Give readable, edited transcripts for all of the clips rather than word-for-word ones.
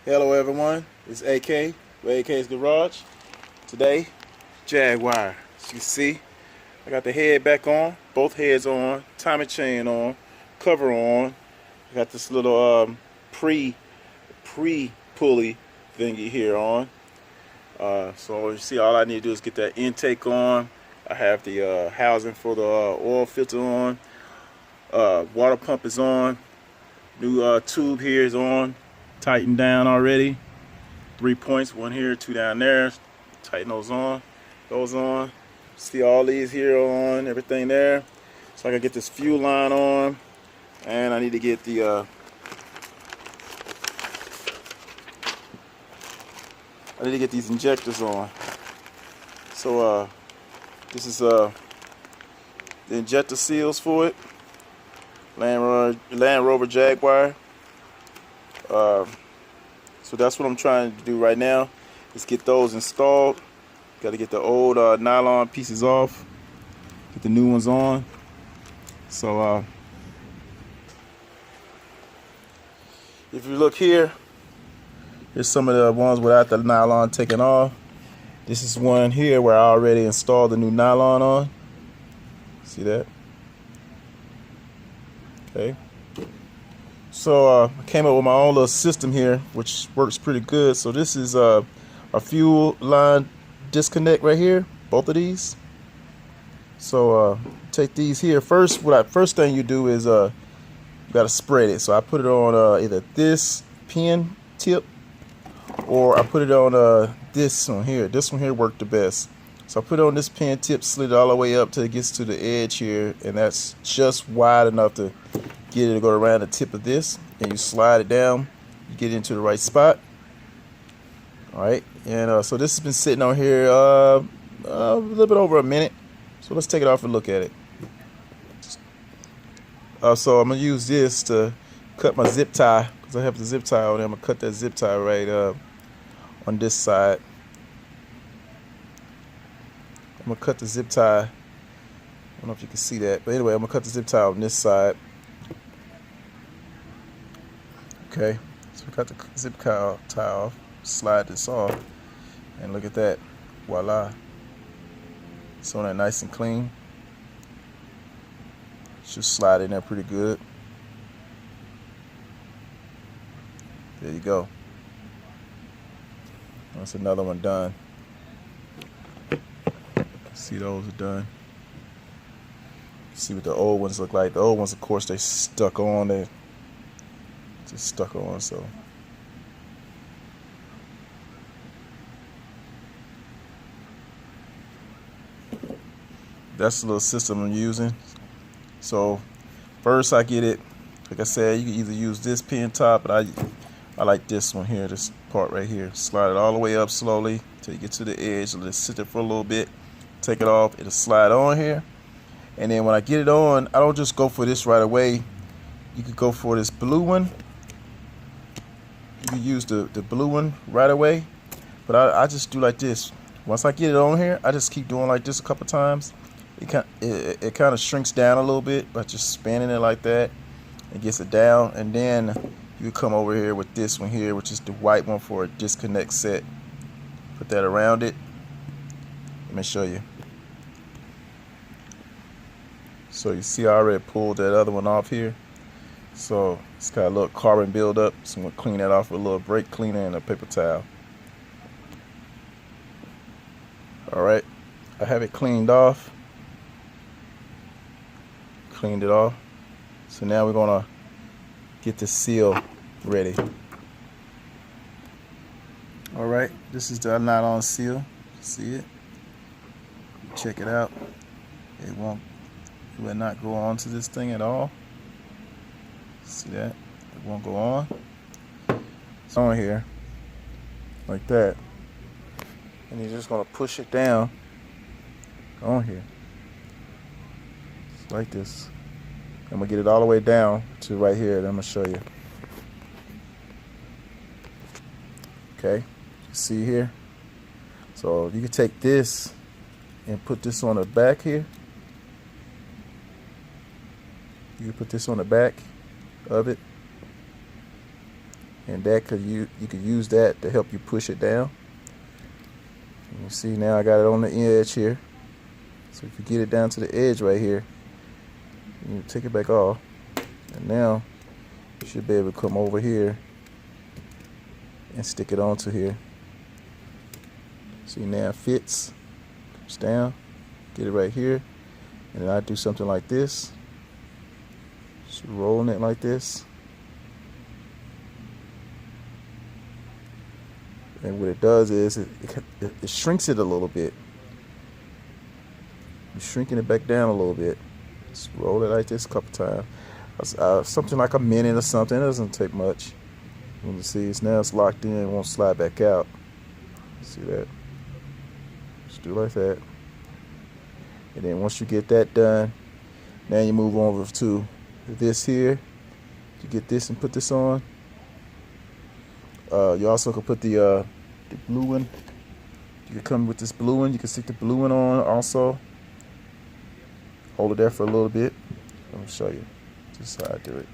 Hello everyone, it's AK with AK's Garage. Today, Jaguar. As you can see, I got the head back on, both heads on, timing chain on, cover on. I got this little pre pulley thingy here on. So you see, all I need to do is get that intake on. I have the housing for the oil filter on. Water pump is on. New tube here is on. Tightened down already. 3 points, one here, two down there. Tighten those on. Those on. See all these here on, everything there. So I can get this fuel line on. And I need to get the these injectors on. So this is the injector seals for it. Land Rover Jaguar. So that's what I'm trying to do right now, is get those installed. Got to get the old nylon pieces off, get the new ones on. So if you look here, here's some of the ones without the nylon taken off. This is one here where I already installed the new nylon on. See that? Okay. So I came up with my own little system here, which works pretty good. So this is a fuel line disconnect right here, both of these. So take these here first. First thing you do is you got to spread it. So I put it on either this pin tip, or I put it on this one here. This one here worked the best. So I put it on this pin tip, slid it all the way up till it gets to the edge here, and that's just wide enough to get it to go around the tip of this, and you slide it down, you get it into the right spot. Alright, and so this has been sitting on here a little bit over a minute, so let's take it off and look at it. So I'm going to use this to cut my zip tie, because I have the zip tie on there. I'm going to cut that zip tie right on this side. I'm going to cut the zip tie, I don't know if you can see that, but anyway, I'm going to cut the zip tie on this side. Okay, so we got the zip tie off, slide this off, and look at that, voila. It's on there nice and clean. Should slide in there pretty good. There you go. That's another one done. See, those are done. See what the old ones look like. The old ones, of course, they stuck on there. Just stuck on, so that's the little system I'm using. So first I get it, like I said, you can either use this pin top, but I like this one here, this part right here. Slide it all the way up slowly till you get to the edge. Let it sit there for a little bit, take it off, it'll slide on here. And then when I get it on, I don't just go for this right away. You could go for this blue one. You use the blue one right away, but I just do like this. Once I get it on here, I just keep doing like this a couple times. It kind of shrinks down a little bit by just spinning it like that. It gets it down, and then you come over here with this one here, which is the white one for a disconnect set. Put that around it. Let me show you. So you see I already pulled that other one off here. So it's got a little carbon buildup, so I'm going to clean that off with a little brake cleaner and a paper towel. Alright, I have it cleaned off. Cleaned it off. So now we're going to get the seal ready. Alright, this is the nylon seal. See it? Check it out. It will not go onto this thing at all. See that? It won't go on. It's on here, like that. And you're just gonna push it down on here. It's like this. I'm gonna get it all the way down to right here, and I'm gonna show you. Okay, you see here? So you can take this and put this on the back here. You can put this on the back of it, and that you could use that to help you push it down. And you see now I got it on the edge here. So if you get it down to the edge right here, you take it back off, and now you should be able to come over here and stick it onto here. See now it fits, comes down, get it right here, and then I do something like this, just rolling it like this, and what it does is it shrinks it a little bit. You're shrinking it back down a little bit. Just roll it like this a couple times, something like a minute or something. It doesn't take much. You can see it's now it's locked in, it won't slide back out. See that? Just do like that. And then once you get that done, now you move over to this here. You get this and put this on. You also can put the blue one. You can come with this blue one. You can stick the blue one on also. Hold it there for a little bit. Let me show you just how I do it.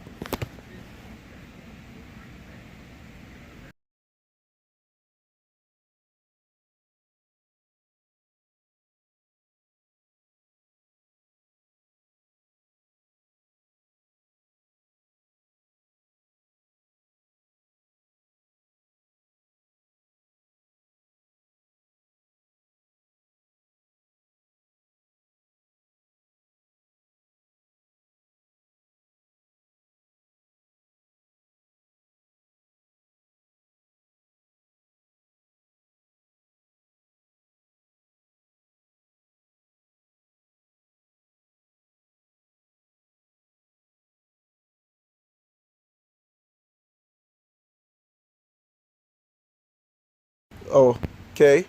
Okay,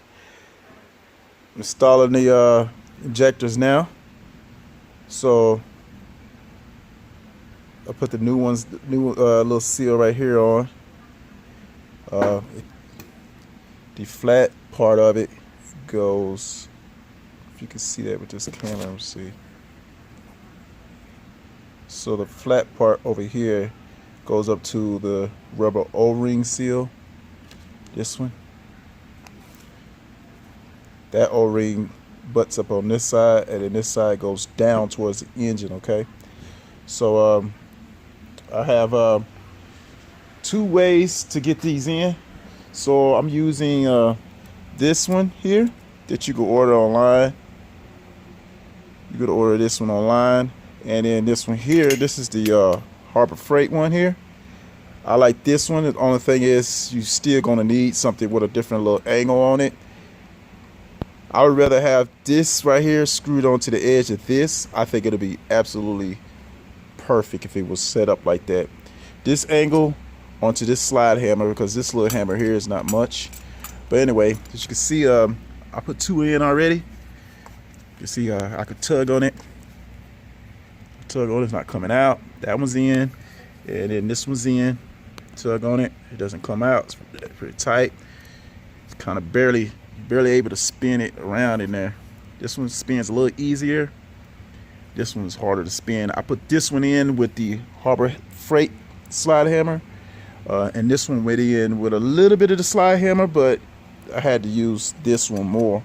installing the injectors now. So I put the new little seal right here on. The flat part of it goes, if you can see that with this camera, let me see. So the flat part over here goes up to the rubber O-ring seal, this one. That O-ring butts up on this side, and then this side goes down towards the engine, okay? So I have 2 ways to get these in. So I'm using this one here that you can order online. You could order this one online, and then this one here, this is the Harbor Freight one here. I like this one. The only thing is you still gonna need something with a different little angle on it. I would rather have this right here screwed onto the edge of this. I think it'll be absolutely perfect if it was set up like that. This angle onto this slide hammer, because this little hammer here is not much. But anyway, as you can see, I put 2 in already. You can see I could tug on it. Tug on it, it's not coming out. That one's in, and then this one's in. Tug on it, it doesn't come out. It's pretty tight. It's kind of barely able to spin it around in there. This one spins a little easier. This one's harder to spin. I put this one in with the Harbor Freight slide hammer, and this one went in with a little bit of the slide hammer, but I had to use this one more.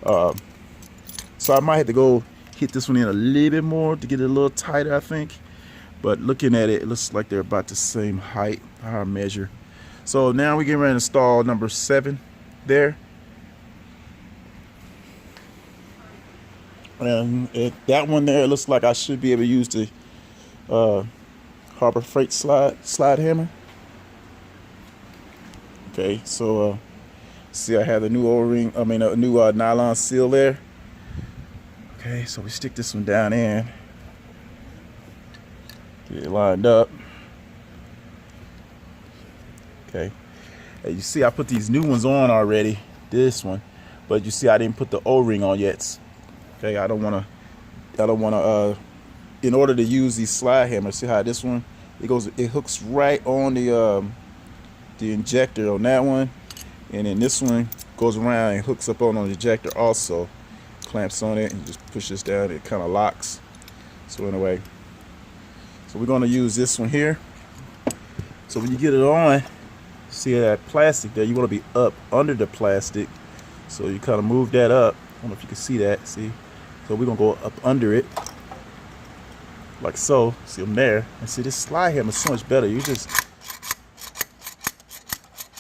So I might have to go hit this one in a little bit more to get it a little tighter, I think. But looking at it, it looks like they're about the same height, how I measure. So now we're getting ready to install number 7 there. And that one there, it looks like I should be able to use the Harbor Freight slide hammer. Okay, so see, I have the new O-ring, a new nylon seal there. Okay, so we stick this one down in, get it lined up. Okay, and you see I put these new ones on already, this one, but you see I didn't put the O-ring on yet. Okay, I don't want to in order to use these slide hammers, see how this one, it hooks right on the injector on that one, and then this one goes around and hooks up on the injector also, clamps on it, and you just push this down, it kind of locks. So anyway, so we're going to use this one here. So when you get it on, See that plastic there? You want to be up under the plastic. So you kind of move that up. I don't know if you can see that. See? So we're going to go up under it. Like so. See them there. And see, this slide hammer is so much better. You just...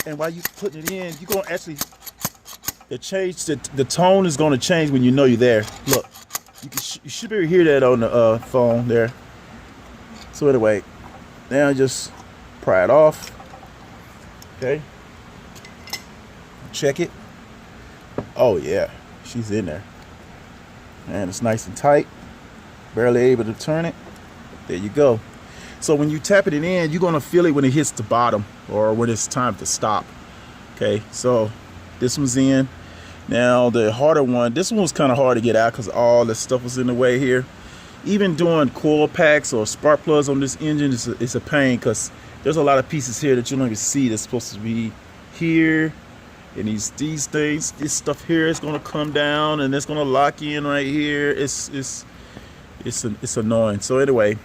And while you putting it in, you're going to actually... The tone is going to change when you know you're there. Look. You should be able to hear that on the phone there. So anyway. Now just pry it off. Okay. Check it. Oh yeah, she's in there. And it's nice and tight. Barely able to turn it. There you go. So when you tap it in, you're gonna feel it when it hits the bottom or when it's time to stop. Okay, so this one's in. Now the harder one, this one was kind of hard to get out because all this stuff was in the way here. Even doing coil packs or spark plugs on this engine is a pain because there's a lot of pieces here that you don't even see that's supposed to be here. And these things, this stuff here is gonna come down and it's gonna lock in right here. It's annoying. So anyway,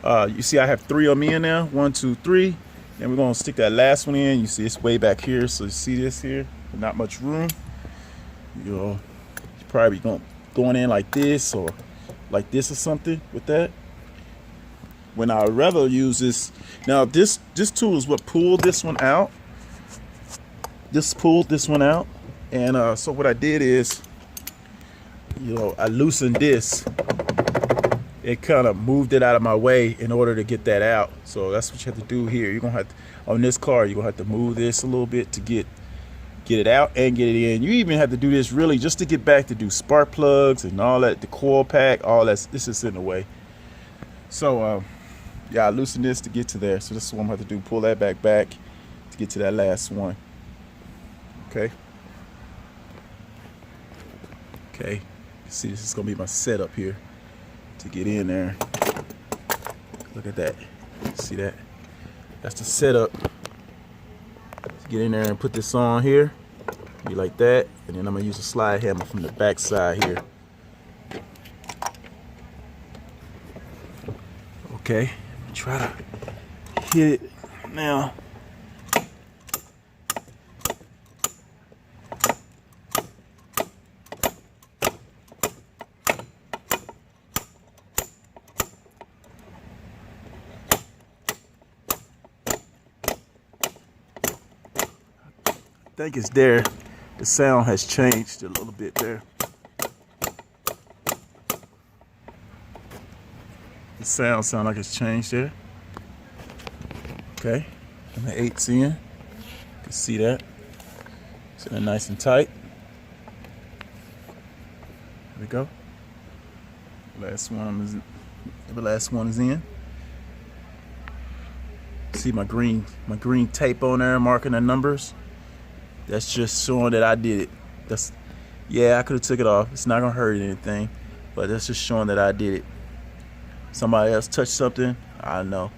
you see I have 3 of them in now. 1, 2, 3. And we're gonna stick that last one in. You see it's way back here. So you see this here, not much room. You know, you're probably going in like this or like this or something with that. When I rather use this, now this tool is what pulled this one out. This pulled this one out, and so what I did is, you know, I loosened this. It kind of moved it out of my way in order to get that out. So that's what you have to do here. You're gonna have to, on this car, you're gonna have to move this a little bit to get it out and get it in. You even have to do this really just to get back to do spark plugs and all that, the coil pack, all that. This is in the way. So yeah, I loosened this to get to there. So this is what I'm gonna have to do, pull that back to get to that last one. Okay. Okay. See, this is gonna be my setup here to get in there. Look at that. See that? That's the setup. Get in there and put this on here, be like that, and then I'm gonna use a slide hammer from the back side here. Okay, try to hit it now. I think it's there. The sound has changed a little bit there. The sound like it's changed there. Okay, and the 8's in. You can see that. It's in nice and tight. There we go. The last one is in. See my green tape on there marking the numbers. That's just showing that I did it. Yeah, I could have took it off. It's not gonna hurt anything, but that's just showing that I did it. Somebody else touched something, I know.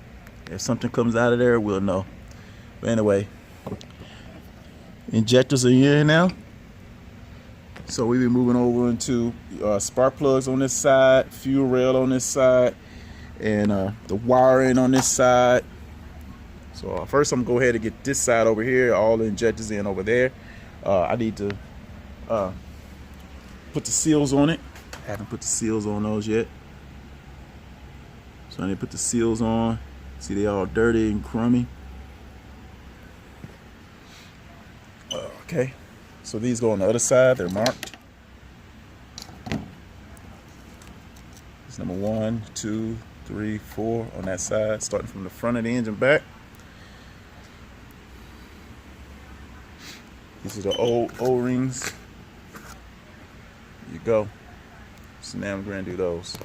If something comes out of there, we'll know. But anyway, injectors are in now. So we've been moving over into spark plugs on this side, fuel rail on this side, and the wiring on this side. So first I'm gonna go ahead and get this side over here, all the injectors in over there. I need to put the seals on it. I haven't put the seals on those yet. So I need to put the seals on. See, they all dirty and crummy. Okay, so these go on the other side, they're marked. It's number 1, 2, 3, 4 on that side, starting from the front of the engine back. These are the old O-rings. There you go. So now I'm going to do those.